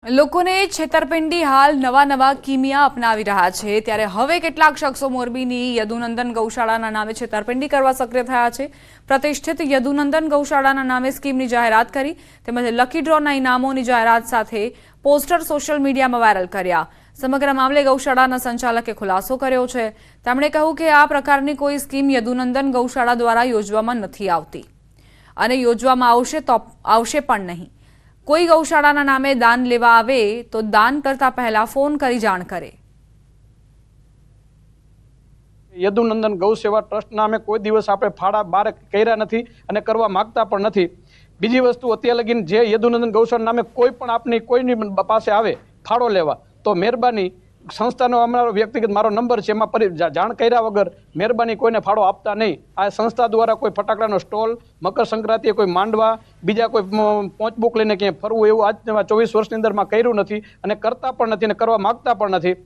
લોકોને છેતરપિંડી હાલ નવા કિમિયા અપનાવી રહ્યા છે ત્યારે હવે કેટલાક શખ્સો મોરબીની યદુનંદન ગૌશાળાના નામે છેતરપિંડી કરવા સક્રિય થયા છે। પ્રતિષ્ઠિત યદુનંદન ગૌશાળાના નામે સ્કીમની જાહેરાત કરી તેમજ લકી ડ્રોના ઇનામોની જાહેરાત સાથે પોસ્ટર સોશિયલ મીડિયામાં વાયરલ કર્યા। સમગ્ર મામલે ગૌશાળાના સંચાલકે ખુલાસો કર્યો છે। તેમણે કહ્યું કે આ પ્રકારની કોઈ સ્કીમ યદુનંદન ગૌશાળા દ્વારા યોજવામાં નથી આવતી અને યોજવામાં આવશે પણ નહીં। કોઈ ગૌશાળાના નામે દાન લેવા આવે તો દાન કરતા પહેલા ફોન કરી જાણ કરે। યદુનંદન ગૌ સેવા ટ્રસ્ટ નામે કોઈ દિવસ આપણે ફાળા બહાર કર્યા નથી અને કરવા માંગતા પણ નથી। બીજી વસ્તુ અત્યારે લગીને જે યદુનંદન ગૌશાળા નામે કોઈ પણ આપની કોઈની પાસે આવે ફાળો લેવા તો મહેરબાની સંસ્થાનો અમારો વ્યક્તિગત મારો નંબર છે એમાં જાણ કર્યા વગર મહેરબાની કોઈને ફાળો આપતા નહીં। આ સંસ્થા દ્વારા કોઈ ફટાકડાનો સ્ટોલ, મકર સંક્રાંતિએ કોઈ માંડવા, બીજા કોઈ પહોંચબુક લઈને ક્યાંય ફરવું એવું આજ 24 વર્ષની અંદરમાં કર્યું નથી અને કરતા પણ નથી અને કરવા માગતા પણ નથી।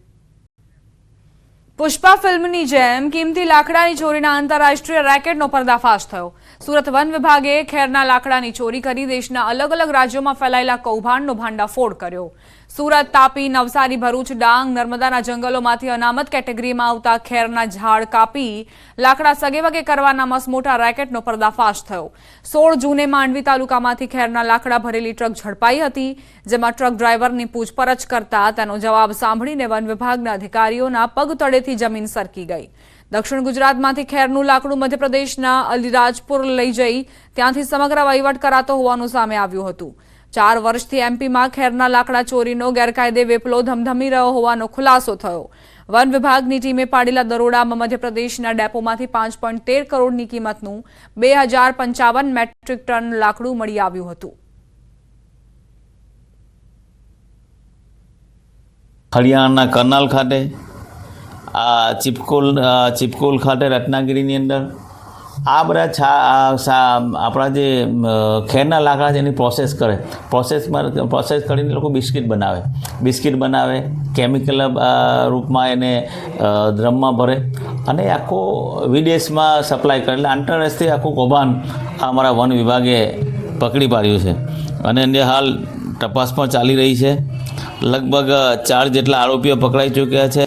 પુષ્પા ફિલ્મની જેમ કિંમતી લાકડાની ચોરીના આંતરરાષ્ટ્રીય રેકેટનો પર્દાફાશ થયો। સુરત વન વિભાગે ખેરના લાકડાની ચોરી કરી દેશના અલગ અલગ રાજ્યોમાં ફેલાયેલા કૌભાંડનો ભાંડાફોડ કર્યો। સુરત, તાપી, નવસારી, ભરૂચ, ડાંગ, નર્મદાના જંગલોમાંથી અનામત કેટેગરીમાં આવતા ખેરના ઝાડ કાપી લાકડા સગેવગે કરવાના મસમોટા રેકેટનો પર્દાફાશ થયો। 16 જૂને માંડવી તાલુકામાંથી ખેરના લાકડા ભરેલી ટ્રક ઝડપાઈ હતી, જેમાં ટ્રક ડ્રાઈવરની પૂછપરછ કરતા તેનો જવાબ સાંભળીને વન વિભાગના અધિકારીઓના પગ તળેથી જમીન સરકી ગઈ। દક્ષિણ ગુજરાતમાંથી ખેરનું લાકડું મધ્યપ્રદેશના અલીરાજપુર લઈ જઈ ત્યાંથી સમગ્ર વહીવટ કરાતો હોવાનું સામે આવ્યું હતું। 4 વર્ષથી એમપીમાં ખેરના લાકડા ચોરીનો ગેરકાયદે વેપલો ધમધમી રહ્યો હોવાનો ખુલાસો થયો। વન વિભાગની ટીમે પાડેલા દરોડામાં મધ્યપ્રદેશના ડેપોમાંથી 5.13 કરોડની કિંમતનું 2055 મેટ્રિક ટન લાકડું મળી આવ્યું હતું। હરિયાણાના કરનાલ ખાતે ચિપકોલ ખાતે રત્નાગીરીની અંદર આ બધા આપણા જે ખેરના લાકડા છે એની પ્રોસેસ કરીને લોકો બિસ્કિટ બનાવે કેમિકલ રૂપમાં એને ડ્રમમાં ભરે અને આખો વિદેશમાં સપ્લાય કરે। એટલે આંતરરાષ્ટ્રીય આખું કૌભાંડ અમારા વન વિભાગે પકડી પાડ્યું છે અને એને હાલ તપાસ પણ ચાલી રહી છે। લગભગ 4 જેટલા આરોપીઓ પકડાઈ ચૂક્યા છે।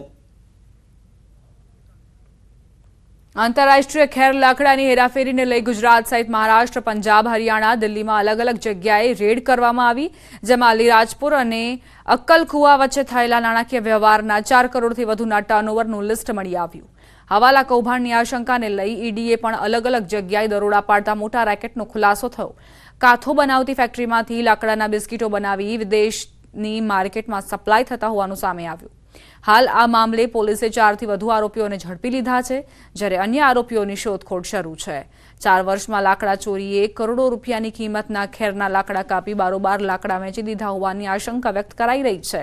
આંતરરાષ્ટ્રીય ખેર લાકડાની હેરાફેરીને લઈ ગુજરાત સહિત મહારાષ્ટ્ર, પંજાબ, હરિયાણા, દિલ્હીમાં અલગ અલગ જગ્યાએ રેડ કરવામાં આવી, જેમાં અલીરાજપુર અને અક્કલકુવા વચ્ચે થયેલા નાણાકીય વ્યવહારના 4 કરોડથી વધુના ટર્નઓવરનું લિસ્ટ મળી આવ્યું। હવાલા કૌભાંડની આશંકાને લઈ ઈડીએ પણ અલગ અલગ જગ્યાએ દરોડા પાડતા મોટા રેકેટનો ખુલાસો થયો। કાથો બનાવતી ફેક્ટરીમાંથી લાકડાના બિસ્કિટો બનાવી વિદેશની માર્કેટમાં સપ્લાય થતા હોવાનું સામે આવ્યું। હાલ આ મામલે પોલીસે 4 થી વધુ આરોપીઓને ઝડપી લીધા છે, જ્યારે અન્ય આરોપીઓની શોધખોળ શરૂ છે। 4 વર્ષમાં લાકડા ચોરીએ કરોડો રૂપિયાની કિંમતના ખેરના લાકડા કાપી બારોબાર લાકડા વેચી દીધા હોવાની આશંકા વ્યક્ત કરાઈ રહી છે।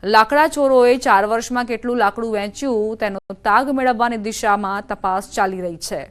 લાકડા ચોરોએ 4 વર્ષમાં કેટલું લાકડું વેચ્યું તેનો તાગ મેળવવાની દિશામાં તપાસ ચાલી રહી છે।